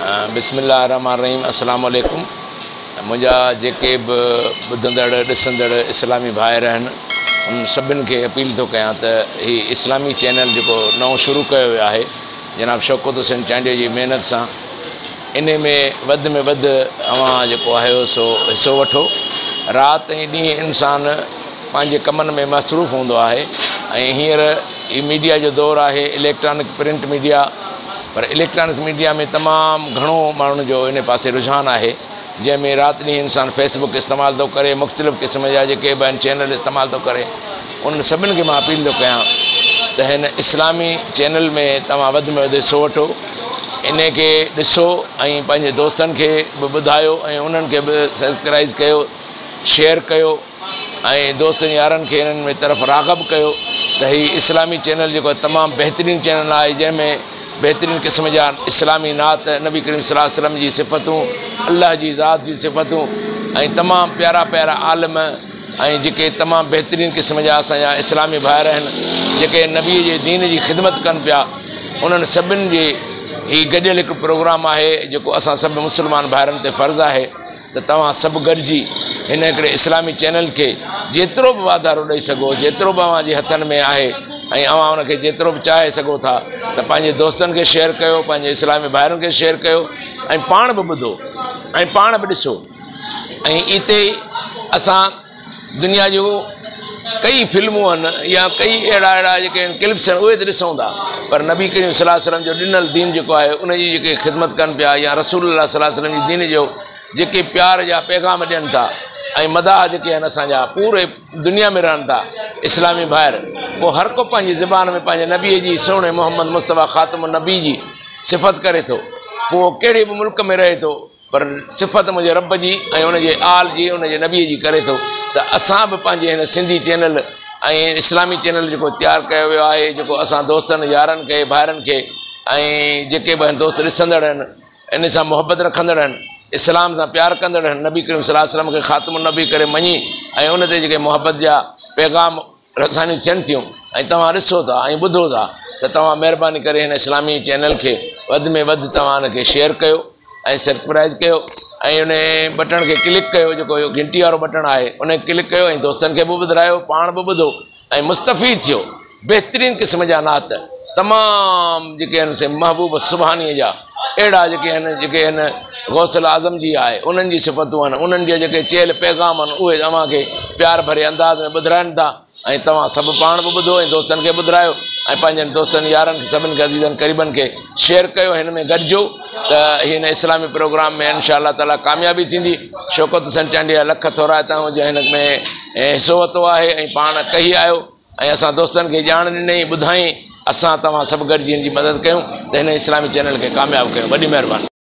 बिस्मिल्लाहिर्रहमानिर्रहीम। अस्सलाम वालेकुम। मुंहिंजा जेके बि ॿुधंदड़ ॾिसंदड़ इस्लामी भाइर आहिनि उन सभिनि खे अपील थो कयां त हीउ इस्लामी चैनल जेको नओं शुरू कयो वियो आहे जनाब शौकत हुसैन चांडिया जी महिनत सां, इन में वधि अवां जेको आहे सो हिसो वठो। राति ऐं ॾींहुं इंसान पंहिंजे कमनि में मसरूफ़ हूंदो आहे ऐं हींअर ही मीडिया जो दौरु आहे, इलेक्ट्रॉनिक प्रिंट मीडिया, पर इलेक्ट्रॉनिक्स मीडिया में तमामु घणो माण्हुनि जो इन पासे रुझान आहे, जंहिंमें राति ॾींहुं इंसानु फेसबुक इस्तेमालु थो करे, मुख़्तलिफ़ क़िस्म जा जेके बि आहिनि चैनल इस्तेमालु थो करे। उन्हनि सभिनि खे मां अपील थो कयां त हिन इस्लामी चैनल में तव्हां वधि में वधि हिसो वठो, इन खे ॾिसो ऐं पंहिंजे दोस्तनि खे बि ॿुधायो ऐं उन्हनि खे बि सब्सक्राइब कयो, शेयर कयो ऐं दोस्तनि यारनि खे इन्हनि में तरफ़ राग़ब कयो त हीउ इस्लामी चैनल जेको तमामु बहितरीनु चैनल आहे, जंहिंमें बहितरीन क़िस्म जा इस्लामी नात, नबी करीम सल्लल्लाहु अलैहि वसल्लम जी सिफ़तूं, अल्लाह जी ज़ात जी सिफ़तूं ऐं तमामु प्यारा प्यारा आलिम ऐं जेके तमामु बहितरीन क़िस्म जा असांजा इस्लामी भाइर आहिनि जेके नबीअ जे दीन जी ख़िदमत कनि पिया, उन्हनि सभिनि जे हीउ गॾियल हिकु प्रोग्राम आहे जेको असां सभु मुस्लमान भाइरनि ते फ़र्ज़ु आहे त तव्हां सभु गॾिजी हिन हिकिड़े इस्लामी चैनल खे जेतिरो बि वाधारो ॾेई सघो, जेतिरो बि अव्हां जे हथनि में आहे ऐं अव्हां उनखे जेतिरो बि चाहे सघो था त पंहिंजे दोस्तनि खे शेयर कयो, पंहिंजे इस्लामी भाइरनि खे शेयर कयो ऐं पाण बि ॿुधो ऐं पाण बि ॾिसो। ऐं हिते असां दुनिया जूं कई फिल्मूं आहिनि या कई अहिड़ा जेके क्लिप्स आहिनि उहे त ॾिसूं था, पर नबी करीम सल्लल्लाहु अलैहि वसल्लम जो ॾिनल दीन जेको आहे उनजी जेके ख़िदमत कनि पिया या रसूल सल्लल्लाहु अलैहि वसल्लम जी दीन जो जेके प्यार जा पैगाम ॾियनि था ऐं मदाह जेके आहिनि असांजा पूरे दुनिया में रहनि था इस्लामी भाइर, पोइ हर को पंहिंजी ज़बान में पंहिंजे नबीअ जी सोणे मोहम्मद मुस्तफ़ा ख़ातम नबी जी सिफ़त करे थो, पोइ कहिड़े बि मुल्क में रहे थो पर सिफ़त मुंहिंजे रब जी ऐं उनजे आल जी उनजे नबीअ जी करे थो। त असां बि पंहिंजे हिन सिंधी चैनल ऐं इस्लामी चैनल जेको तयारु कयो वियो आहे, जेको असां दोस्तनि यारनि खे भाइरनि खे ऐं जेके बि दोस्त ॾिसंदड़ आहिनि इन सां मुहबत रखंदड़ आहिनि, इस्लाम सां प्यारु कंदड़ आहिनि, नबी करीम सल्लल्लाहु अलैहि वसल्लम खे ख़ातम नबी करे मञी ऐं उन ते जेके मुहबत जा पैगाम रसानियूं थियनि थियूं ऐं तव्हां ॾिसो था ऐं ॿुधो था त तव्हां महिरबानी करे हिन इस्लामी चैनल खे वधि में वधि तव्हां हिनखे शेयर कयो ऐं सब्सक्राइब कयो ऐं उन बटण खे क्लिक कयो, जेको इहो घंटी वारो बटण आहे उन खे क्लिक कयो ऐं दोस्तनि खे बि ॿुधायो, पाण बि ॿुधो ऐं मुस्तफ़ीद थियो। बहितरीनु क़िस्म जा नात तमामु जेके आहिनि से महबूब सुभाणीअ जा अहिड़ा जेके आहिनि गौसल आज़म जी आहे उन्हनि जी सिफ़तूं आहिनि, उन्हनि जे जेके चयल पैगाम आहिनि उहे तव्हांखे प्यार भरे अंदाज़ में ॿुधाइनि था ऐं तव्हां सभु पाण बि ॿुधो ऐं दोस्तनि खे ॿुधायो ऐं पंहिंजनि दोस्तनि यारनि खे सभिनि खे अज़ीज़नि क़रीबनि खे शेयर कयो, हिन में गॾिजो त हिन इस्लामी प्रोग्राम में इंशा अल्लाह ताला कामयाबी थींदी। शौकत हुसैन चांडिया लख थोरा हितां जो हिन में हिसो वरितो आहे ऐं पाण कही आयो ऐं असां दोस्तनि खे ॼाण ॾिनई ॿुधाई, असां तव्हां सभु गॾिजी हिन जी मदद कयूं त हिन इस्लामी चैनल खे कामयाबु कयूं। वॾी महिरबानी।